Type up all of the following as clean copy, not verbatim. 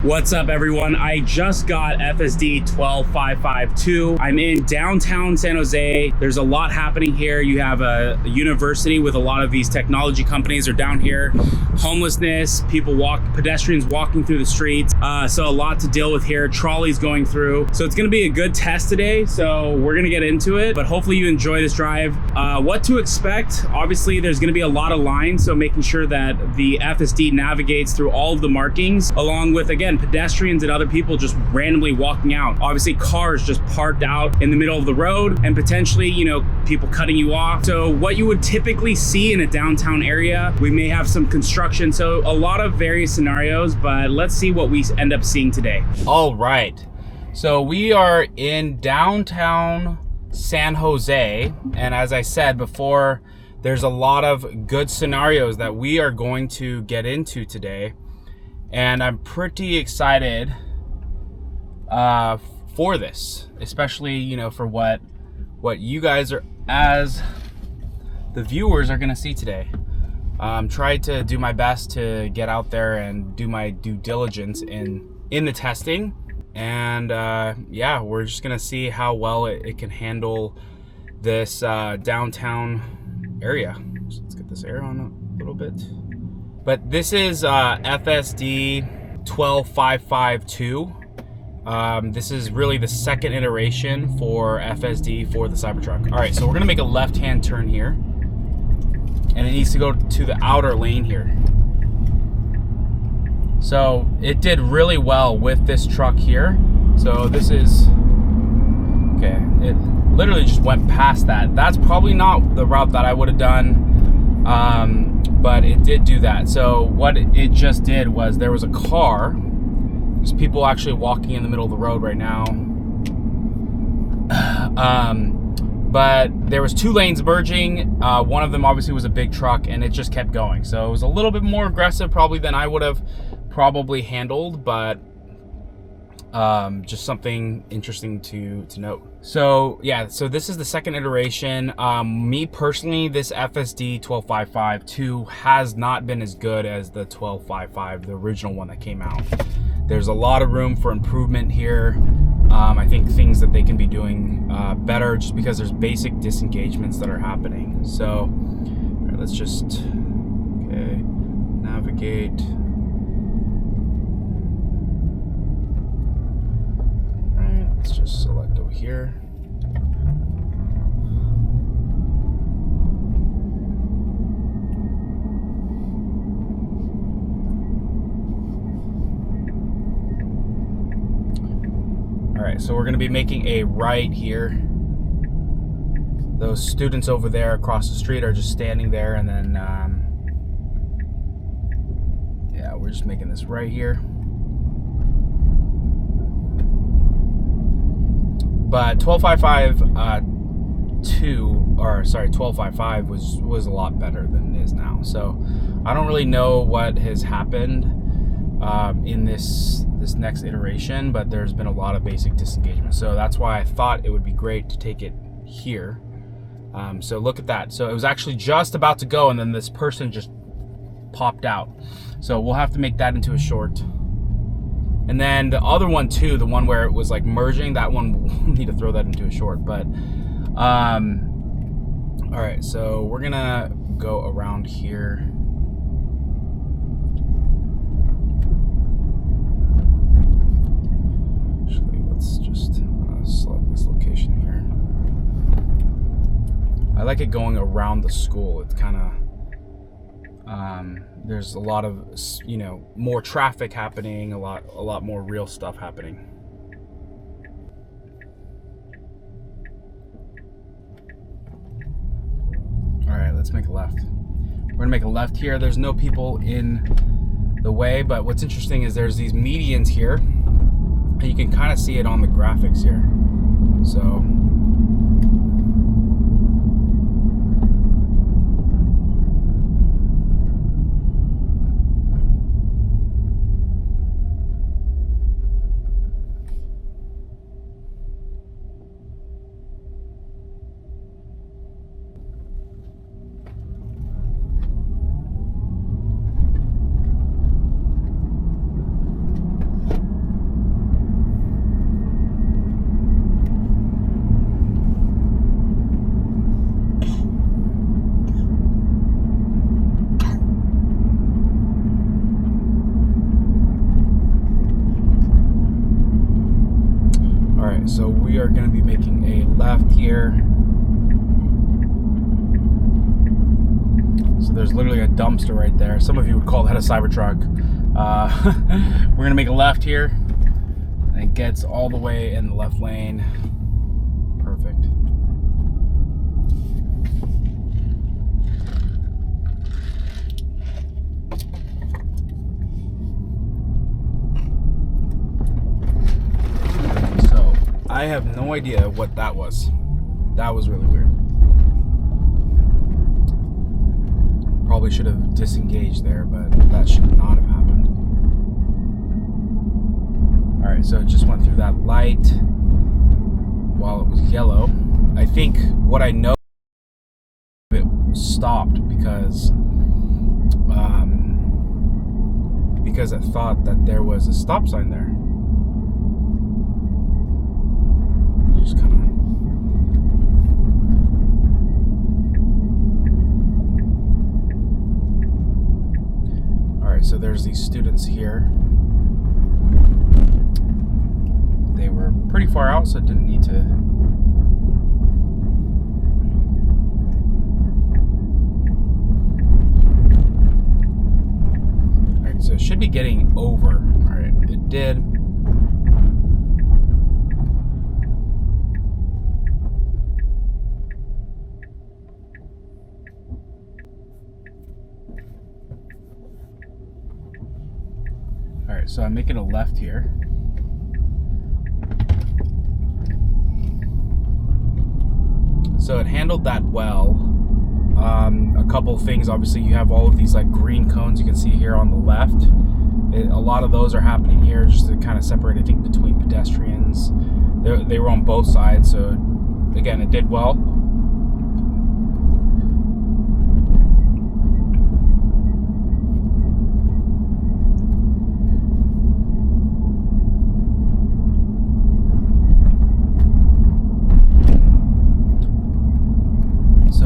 What's up, everyone? I just got FSD 12.5.5.2. I'm in downtown San Jose. There's a lot happening here. You have a university with a lot of these technology companies are down here. Homelessness, pedestrians walking through the streets. So a lot to deal with here. Trolleys going through. So it's gonna be a good test today. So we're gonna get into it, but hopefully you enjoy this drive. What to expect? Obviously, there's gonna be a lot of lines. So making sure that the FSD navigates through all of the markings, along with, again, pedestrians and other people just randomly walking out. Obviously, cars just parked out in the middle of the road and potentially, people cutting you off. So what you would typically see in a downtown area, we may have some construction. So a lot of various scenarios, but let's see what we end up seeing today. All right. So we are in downtown San Jose. And as I said before, there's a lot of good scenarios that we are going to get into today. And I'm pretty excited for this, especially, for what you guys are, as the viewers, are gonna see today. Try to do my best to get out there and do my due diligence in the testing. And yeah, we're just gonna see how well it can handle this downtown area. So let's get this air on a little bit. But this is FSD 12.5.5.2. This is really the second iteration for FSD for the Cybertruck. All right, so we're gonna make a left-hand turn here, and it needs to go to the outer lane here. So it did really well with this truck here. So this is, okay, it literally just went past that. That's probably not the route that I would have done. But it did do that. So what it just did was there was a car. There's people actually walking in the middle of the road right now. But there was two lanes merging. One of them obviously was a big truck, and it just kept going. So it was a little bit more aggressive probably than I would have probably handled, but just something interesting to note. So yeah, so this is the second iteration. Me personally, this FSD 12.5.5.2 has not been as good as the 12.5.5, the original one that came out. There's a lot of room for improvement here. I think things that they can be doing better, just because there's basic disengagements that are happening. So all right, let's just, okay, navigate. Let's just select over here. All right, so we're going to be making a right here. Those students over there across the street are just standing there, and then yeah, we're just making this right here. But 12.5.5 was a lot better than it is now. So I don't really know what has happened in this next iteration, but there's been a lot of basic disengagement. So that's why I thought it would be great to take it here. So look at that. So it was actually just about to go, and then this person just popped out. So we'll have to make that into a short. And then the other one too, the one where it was like merging, that one we'll need to throw that into a short. But all right, so we're gonna go around here. Actually, let's just select this location here. I like it going around the school. It's kind of there's a lot of, more traffic happening, a lot more real stuff happening. All right, let's make a left. We're gonna make a left here. There's no people in the way, but what's interesting is there's these medians here, and you can kind of see it on the graphics here. So So we are going to be making a left here. So there's literally a dumpster right there. Some of you would call that a Cybertruck. We're going to make a left here. And it gets all the way in the left lane. Perfect. So I have no idea what that was. That was really weird. Probably should have disengaged there, but that should not have happened. All right, so it just went through that light while it was yellow. I think what I know, it stopped because it thought that there was a stop sign there. Just kind of. So there's these students here. They were pretty far out, so it didn't need to. All right, so it should be getting over. All right, it did. Alright, so I'm making a left here. So it handled that well. A couple of things, obviously you have all of these like green cones you can see here on the left. A lot of those are happening here just to kind of separate, I think, between pedestrians. They were on both sides, so again, it did well.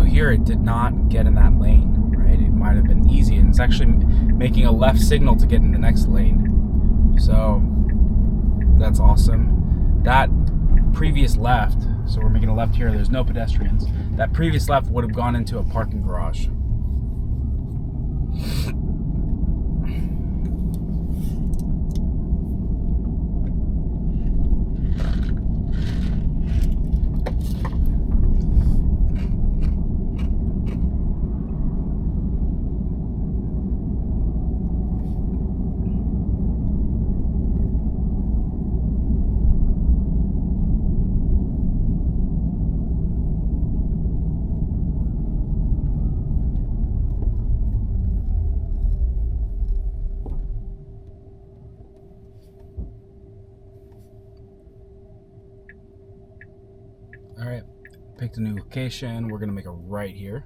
Here it did not get in that lane, right? It might have been easy, and it's actually making a left signal to get in the next lane. So that's awesome. That previous left, so we're making a left here, there's no pedestrians. That previous left would have gone into a parking garage. All right, picked a new location. We're gonna make a right here.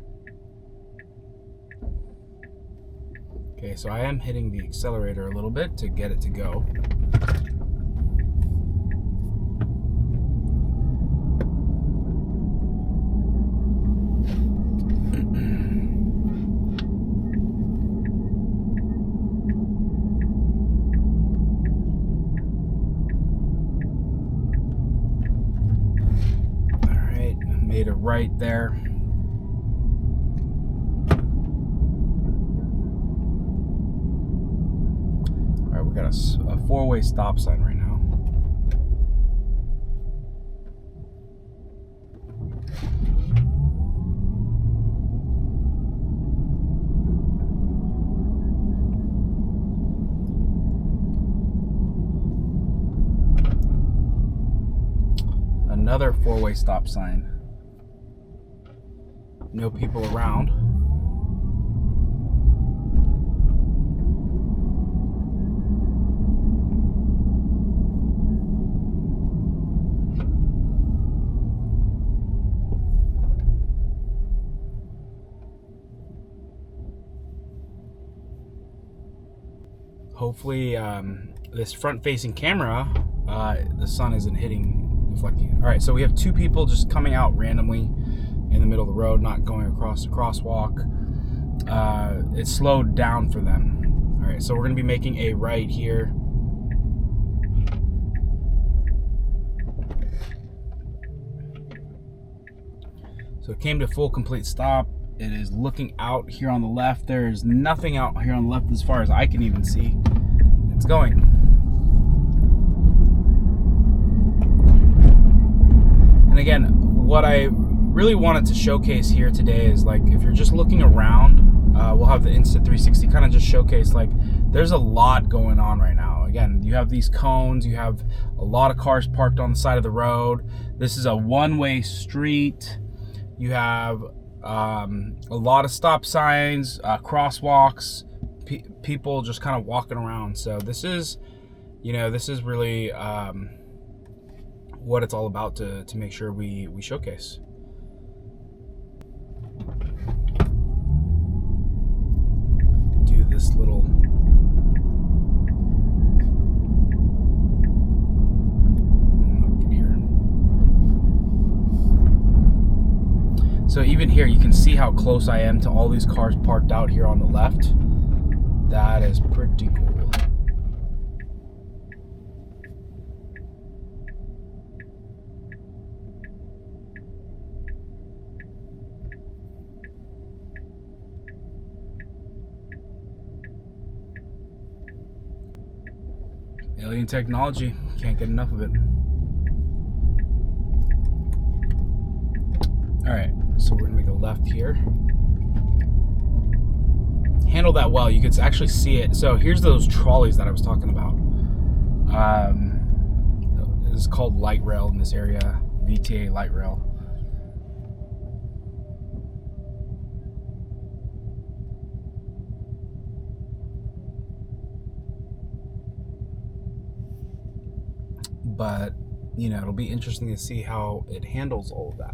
Okay, so I am hitting the accelerator a little bit to get it to go. Made a right there. All right, we got a four-way stop sign right now. Another four-way stop sign. No people around. Hopefully this front-facing camera, the sun isn't reflecting. All right, so we have two people just coming out randomly in the middle of the road, not going across the crosswalk. It slowed down for them. All right, so we're gonna be making a right here. So it came to full complete stop. It is looking out here on the left. There's nothing out here on the left as far as I can even see. It's going. And again, what I really wanted to showcase here today is, like, if you're just looking around, we'll have the Insta360 kind of just showcase, like, there's a lot going on right now. Again, you have these cones, you have a lot of cars parked on the side of the road. This is a one-way street. You have a lot of stop signs, crosswalks, people just kind of walking around. So this is, you know, this is really what it's all about to make sure we showcase. Do this little So even here, you can see how close I am to all these cars parked out here on the left. That is pretty cool. Alien technology, can't get enough of it. All right. So we're gonna make a left here. Handle that well. You can actually see it. So here's those trolleys that I was talking about. This is called light rail in this area, VTA light rail. But, you know, it'll be interesting to see how it handles all of that.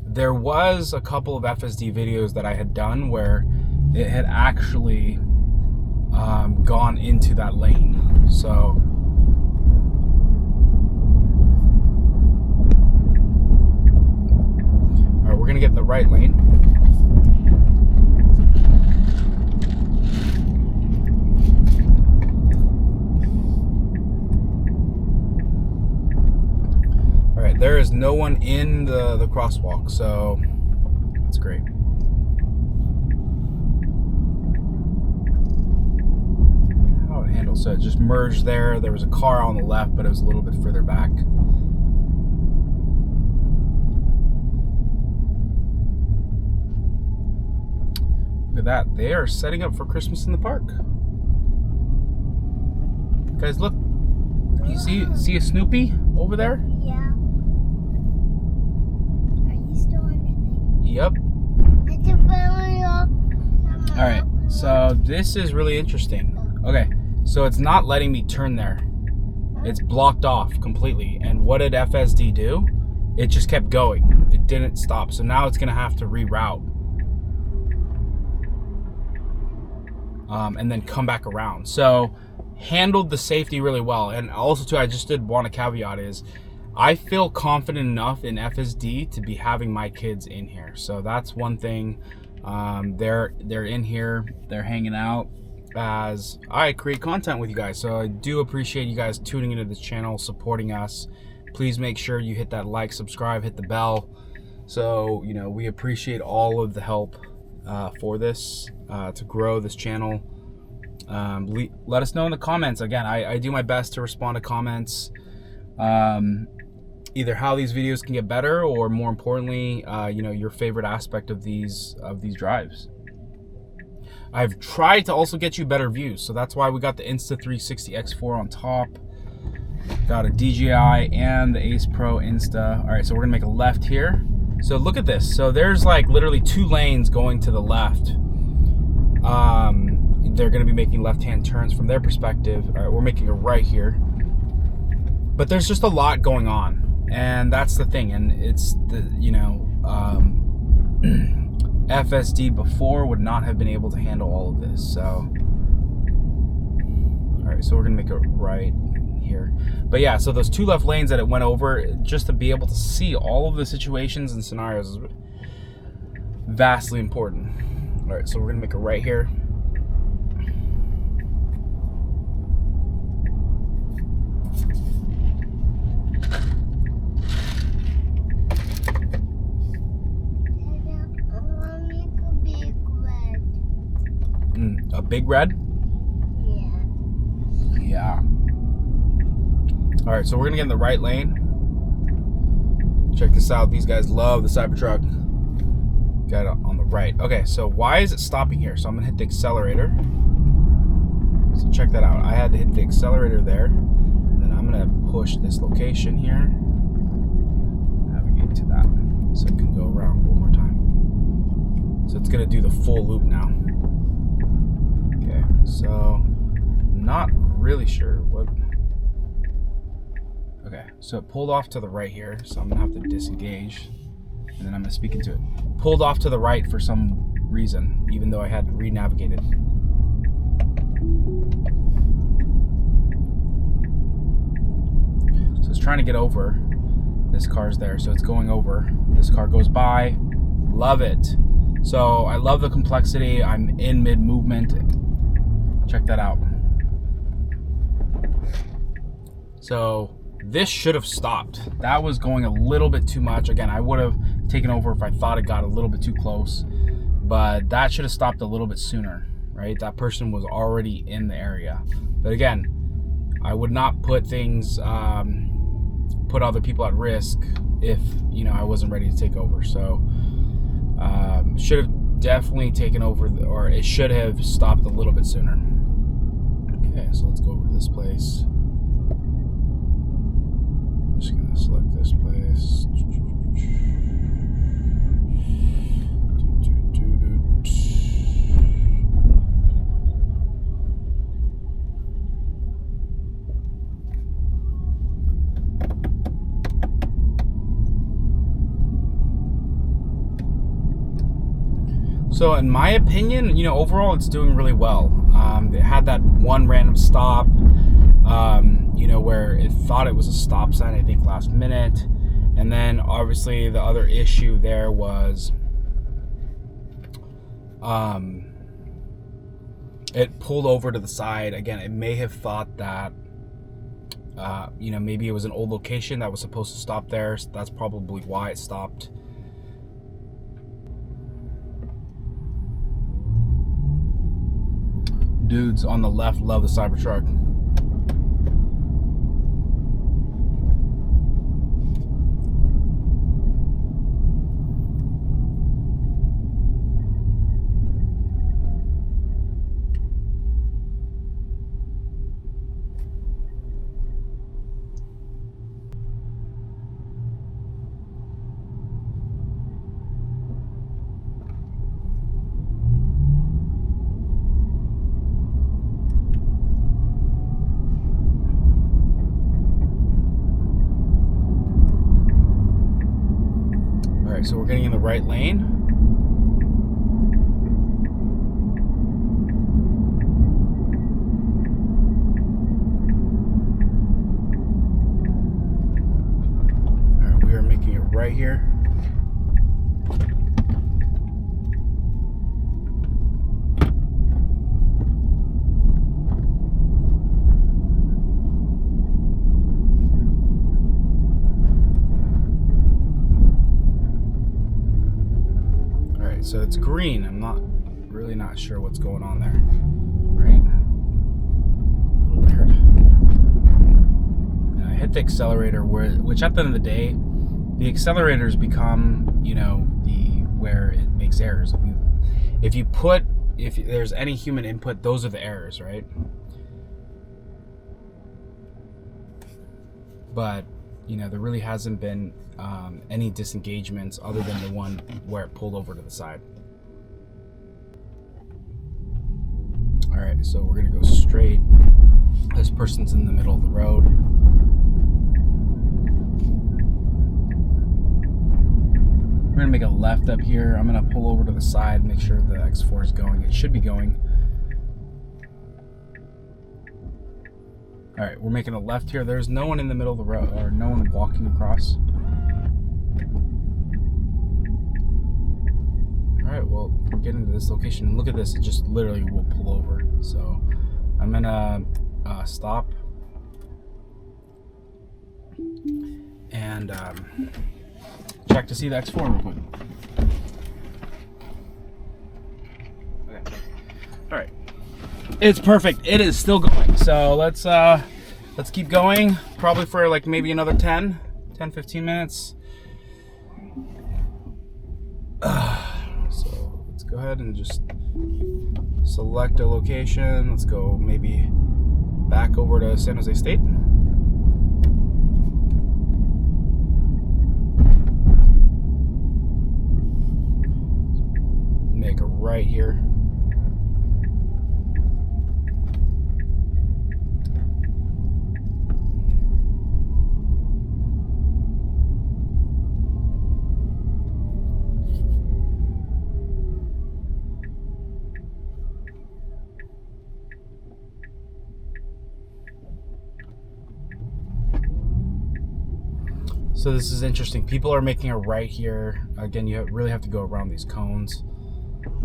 There was a couple of FSD videos that I had done where it had actually gone into that lane. So all right, we're gonna get in the right lane. There is no one in the crosswalk, so that's great. How it handles, so it just merged there. There was a car on the left, but it was a little bit further back. Look at that. They are setting up for Christmas in the park. Guys, look. You see a Snoopy over there? Yeah. Still on Yep. All right, so this is really interesting. Okay, so it's not letting me turn there. It's blocked off completely. And what did FSD do? It just kept going. It didn't stop. So now it's gonna have to reroute. And then come back around. So handled the safety really well. And also too, I just did want to caveat is, I feel confident enough in FSD to be having my kids in here. So that's one thing. They're in here, they're hanging out as I create content with you guys. So I do appreciate you guys tuning into this channel, supporting us. Please make sure you hit that like, subscribe, hit the bell. So, you know, we appreciate all of the help for this, to grow this channel. Let us know in the comments. Again, I do my best to respond to comments. Either how these videos can get better, or more importantly, you know, your favorite aspect of these drives. I've tried to also get you better views, so that's why we got the Insta360 X4 on top. Got a DJI and the Ace Pro Insta. All right, so we're gonna make a left here. So look at this. So there's like literally 2 lanes going to the left. They're gonna be making left-hand turns from their perspective. All right, we're making a right here. But there's just a lot going on. And that's the thing, and it's the, you know, FSD before would not have been able to handle all of this. So all right, so we're gonna make a right here. But yeah, so those 2 left lanes that it went over, just to be able to see all of the situations and scenarios is vastly important. All right, so we're gonna make a right here. big red? Yeah. Yeah. All right, so we're gonna get in the right lane. Check this out. These guys love the Cybertruck. Got it on the right. Okay, so why is it stopping here? So I'm gonna hit the accelerator. So check that out. I had to hit the accelerator there. Then I'm gonna push this location here. Navigate to that, so it can go around one more time. So it's gonna do the full loop now. Okay, so not really sure what. Okay, so it pulled off to the right here, so I'm gonna have to disengage, and then I'm gonna speak into it. Pulled off to the right for some reason, even though I had re-navigated. So it's trying to get over. This car's there, so it's going over. This car goes by. Love it. So I love the complexity. I'm in mid-movement. Check that out. So this should have stopped. That was going a little bit too much. Again, I would have taken over if I thought it got a little bit too close, but that should have stopped a little bit sooner, right? That person was already in the area. But again, I would not put things, put other people at risk if, you know, I wasn't ready to take over. So should have definitely taken over, or it should have stopped a little bit sooner. Okay, so let's go over to this place. Just gonna select this place. So in my opinion, you know, overall it's doing really well. It had that one random stop, you know, where it thought it was a stop sign, I think last minute. And then obviously the other issue there was it pulled over to the side. Again, it may have thought that, you know, maybe it was an old location that was supposed to stop there. So that's probably why it stopped. Dudes on the left love the Cybertruck. So we're getting in the right lane. All right, we are making it right here. So it's green. I'm really not sure what's going on there, right? A little weird. And I hit the accelerator, which at the end of the day, the accelerators become, you know, where it makes errors. If there's any human input, those are the errors, right? But you know, there really hasn't been any disengagements other than the one where it pulled over to the side. All right, so we're gonna go straight. This person's in the middle of the road. We're gonna make a left up here. I'm gonna pull over to the side, make sure the X4 is going. It should be going. All right, we're making a left here. There's no one in the middle of the road, or no one walking across. All right, well, we're getting to this location. And look at this, it just literally will pull over. So I'm gonna stop and check to see the X4 real quick. Okay, all right. It's perfect. It is still going. So let's keep going. Probably for like maybe another 10, 15 minutes. So let's go ahead and just select a location. Let's go maybe back over to San Jose State. Make a right here. So this is interesting. People are making a right here. Again, you really have to go around these cones.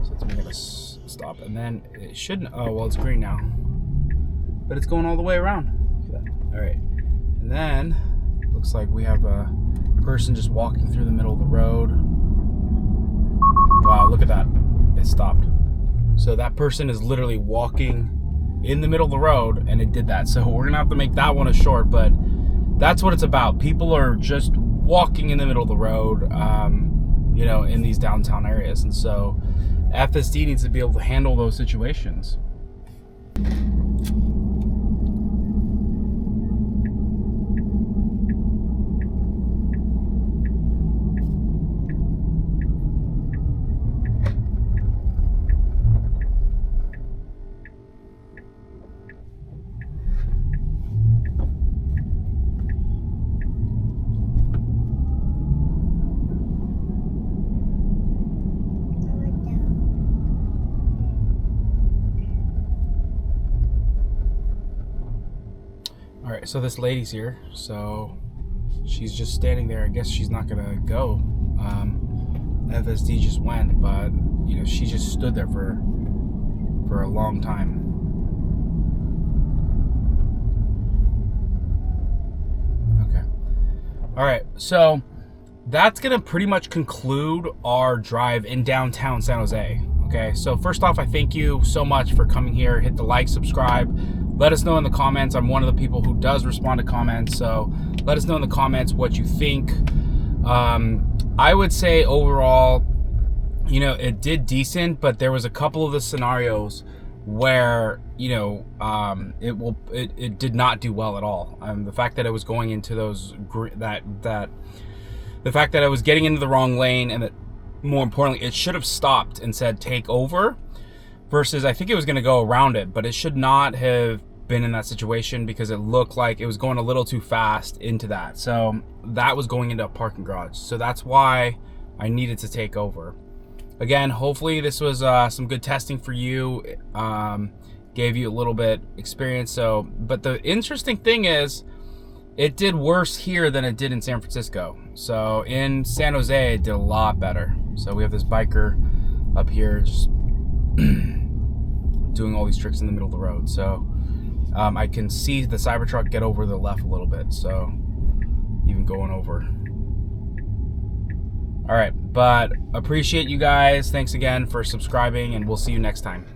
So let's make it a stop. And then it shouldn't, oh, well, it's green now. But it's going all the way around. All right. And then, looks like we have a person just walking through the middle of the road. Wow, look at that. It stopped. So that person is literally walking in the middle of the road, and it did that. So we're gonna have to make that one a short, but that's what it's about. People are just walking in the middle of the road, you know, in these downtown areas. And so FSD needs to be able to handle those situations. All right, so this lady's here, so she's just standing there. I guess she's not gonna go. FSD just went, but you know, she just stood there for a long time. Okay. All right, so that's gonna pretty much conclude our drive in downtown San Jose. Okay, so first off, I thank you so much for coming here. Hit the like, subscribe. Let us know in the comments. I'm one of the people who does respond to comments, so let us know in the comments what you think. I would say overall, you know, it did decent, but there was a couple of the scenarios where, you know, it did not do well at all. The fact that it was going into those the fact that I was getting into the wrong lane, and that more importantly, it should have stopped and said take over, versus I think it was going to go around it, but it should not have been in that situation because it looked like it was going a little too fast into that. So that was going into a parking garage. So that's why I needed to take over. Again, hopefully this was some good testing for you. Gave you a little bit experience. So, but the interesting thing is, it did worse here than it did in San Francisco. So in San Jose, it did a lot better. So we have this biker up here just doing all these tricks in the middle of the road. So I can see the Cybertruck get over the left a little bit. So even going over. All right, but appreciate you guys. Thanks again for subscribing, and we'll see you next time.